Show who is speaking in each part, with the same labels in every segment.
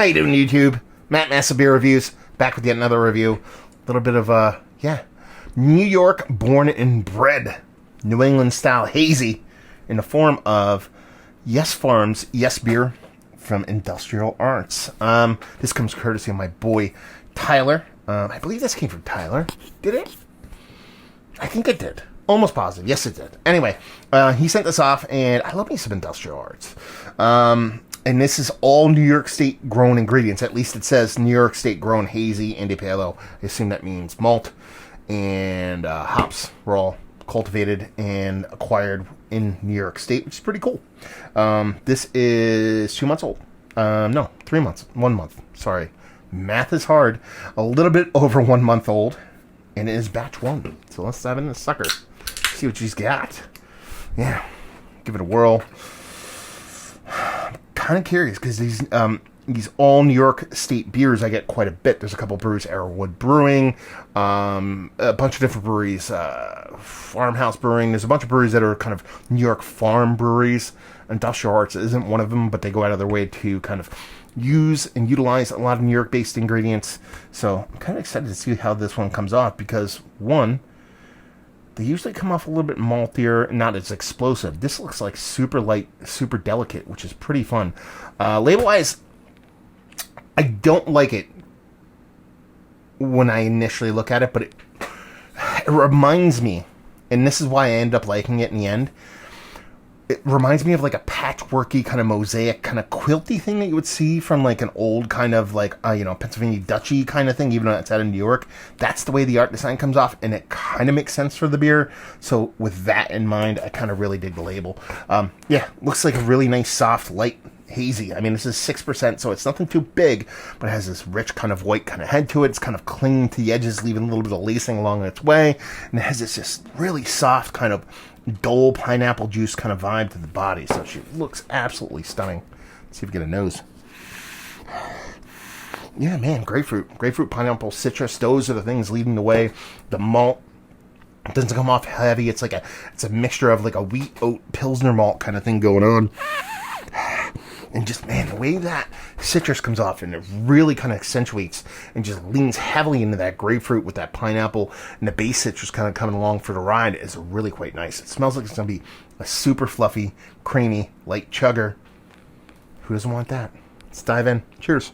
Speaker 1: How you doing, YouTube? Matt Massa Beer Reviews, back with yet another review. A little bit of, New York born and bred New England style hazy in the form of Yes Farms, Yes Beer from Industrial Arts. This comes courtesy of my boy, Tyler. I believe this came from Tyler. Did it? I think it did. Almost positive. Yes, it did. Anyway, he sent this off, and I love me some Industrial Arts. And this is all New York State grown ingredients. At least it says New York State grown hazy India Pale Ale. I assume that means malt and hops were all cultivated and acquired in New York State, which is pretty cool. This is 2 months old. No, 3 months. 1 month. Sorry. Math is hard. A little bit over 1 month old. And it is batch 1. So let's dive in this sucker. See what she's got. Yeah. Give it a whirl. Kind of curious because these all New York State beers I get quite a bit. There's a couple breweries, Arrowwood Brewing, a bunch of different breweries, Farmhouse Brewing. There's a bunch of breweries that are kind of New York farm breweries. Industrial Arts isn't one of them, but they go out of their way to kind of use and utilize a lot of New York-based ingredients. So I'm kind of excited to see how this one comes off because, one, they usually come off a little bit maltier, not as explosive. This looks like super light, super delicate, which is pretty fun. Label-wise, I don't like it when I initially look at it, but it reminds me, and this is why I end up liking it in the end, it reminds me of like a patchworky kind of mosaic kind of quilty thing that you would see from like an old kind of like, Pennsylvania Dutchy kind of thing, even though it's out in New York. That's the way the art design comes off, and it kind of makes sense for the beer. So with that in mind, I kind of really dig the label. Looks like a really nice, soft, light hazy. I mean, this is 6%, so it's nothing too big, but it has this rich kind of white kind of head to it. It's kind of clinging to the edges, leaving a little bit of lacing along its way. And it has this just really soft kind of dull pineapple juice kind of vibe to the body. So she looks absolutely stunning. Let's see if we get a nose. Yeah, man, grapefruit, pineapple, citrus. Those are the things leading the way. The malt doesn't come off heavy. It's a mixture of like a wheat oat pilsner malt kind of thing going on. And just, man, the way that citrus comes off and it really kind of accentuates and just leans heavily into that grapefruit with that pineapple and the base citrus kind of coming along for the ride is really quite nice. It smells like it's going to be a super fluffy, creamy, light chugger. Who doesn't want that? Let's dive in. Cheers.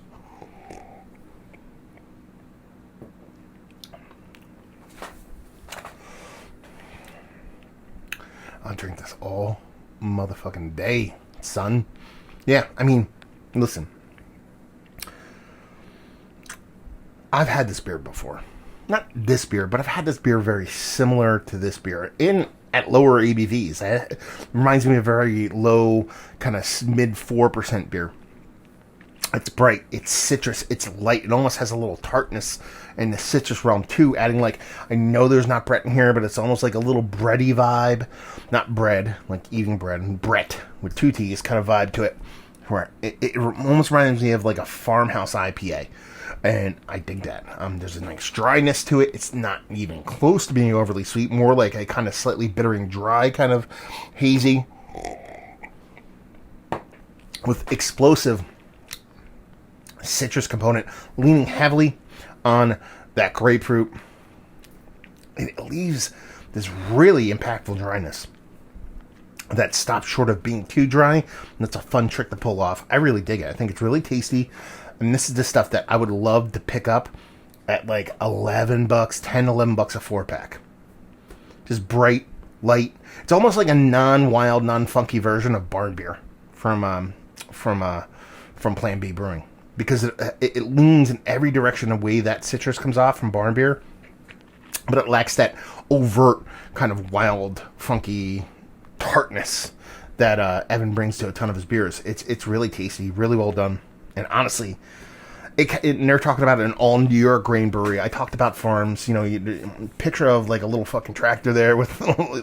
Speaker 1: I'll drink this all motherfucking day, son. Yeah, I mean, listen. I've had this beer before. Not this beer, but I've had this beer very similar to this beer at lower ABVs. It reminds me of a very low, kind of mid 4% beer. It's bright, it's citrus, it's light. It almost has a little tartness in the citrus realm too, adding like, I know there's not Brett in here, but it's almost like a little bready vibe. Not bread, like eating bread, and Brett with 2 T's kind of vibe to it. Where it almost reminds me of like a farmhouse IPA. And I dig that. There's a nice dryness to it. It's not even close to being overly sweet. More like a kind of slightly bittering dry kind of hazy. With explosive citrus component leaning heavily on that grapefruit. It leaves this really impactful dryness that stops short of being too dry. And that's a fun trick to pull off. I really dig it. I think it's really tasty. And this is the stuff that I would love to pick up at like $11, $10, $11 a 4-pack. Just bright, light. It's almost like a non-wild, non-funky version of barn beer from Plan B Brewing. Because it leans in every direction the way that citrus comes off from barn beer. But it lacks that overt kind of wild, funky tartness that Evan brings to a ton of his beers. It's really tasty, really well done. And honestly, and they're talking about an all New York grain brewery. I talked about farms, picture of like a little fucking tractor there with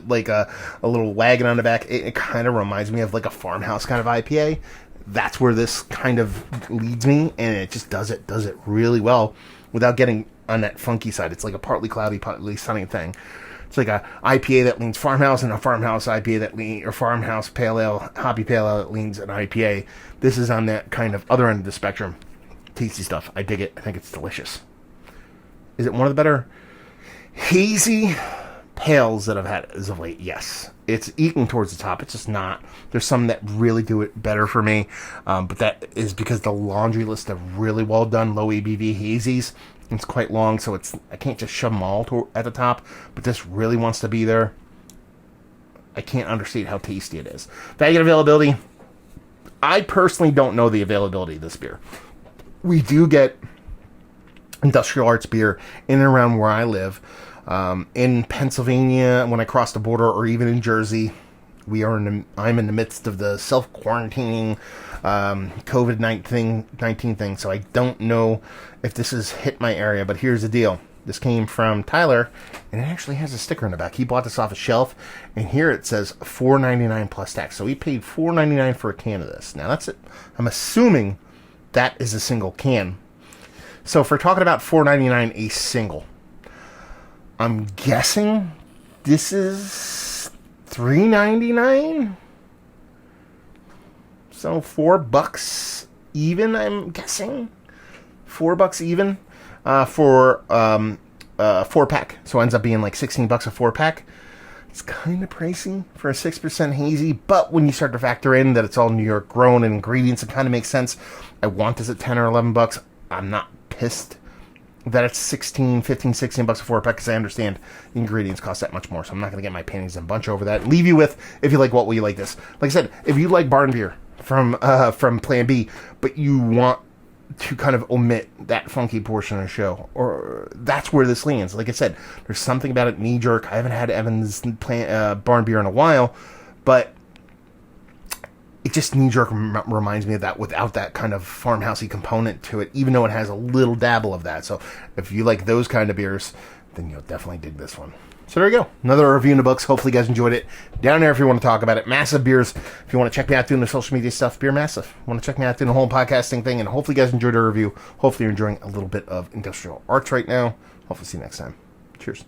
Speaker 1: like a little wagon on the back. It kind of reminds me of like a farmhouse kind of IPA. That's where this kind of leads me, and it just does it really well without getting on that funky side. It's like a partly cloudy, partly sunny thing. It's like a IPA that leans farmhouse and a farmhouse IPA that leans, or farmhouse pale ale, hoppy pale ale that leans an IPA. This is on that kind of other end of the spectrum. tasty stuff. I dig it. I think it's delicious. Is it one of the better hazy pales that I've had as of late? Yes. It's eking towards the top. It's just not. There's some that really do it better for me. But that is because the laundry list of really well done low ABV hazies, it's quite long, so I can't just shove them all at the top. But this really wants to be there. I can't understate how tasty it is. Value and availability. I personally don't know the availability of this beer. We do get industrial arts beer in and around where I live. In Pennsylvania, when I cross the border, or even in Jersey, I'm in the midst of the self-quarantining COVID-19 thing, so I don't know if this has hit my area, but here's the deal. This came from Tyler, and it actually has a sticker in the back. He bought this off a shelf, and here it says $4.99 plus tax. So he paid $4.99 for a can of this. Now, that's it. I'm assuming that is a single can. So if we're talking about $4.99 a single, I'm guessing this is $3.99. So $4 even, I'm guessing. $4 even for a 4-pack. So it ends up being like $16 a 4-pack. It's kind of pricey for a 6% hazy, but when you start to factor in that it's all New York grown and ingredients, it kind of makes sense. I want this at $10 or $11. I'm not pissed that it's $16, $15, $16 a 4-pack, because I understand the ingredients cost that much more, so I'm not going to get my panties in a bunch over that. Leave you with, if you like what, will you like this? Like I said, if you like barn beer from Plan B, but you want to kind of omit that funky portion of the show, or that's where this lands. Like I said, there's something about it knee-jerk. I haven't had Evan's barn beer in a while, but it just knee-jerk reminds me of that without that kind of farmhousey component to it, even though it has a little dabble of that. So if you like those kind of beers, then you'll definitely dig this one. So there you go. Another review in the books. Hopefully you guys enjoyed it. Down there if you want to talk about it. Massive Beers. If you want to check me out doing the social media stuff, Beer Massive. Want to check me out doing the whole podcasting thing, and hopefully you guys enjoyed the review. Hopefully you're enjoying a little bit of industrial arts right now. Hopefully see you next time. Cheers.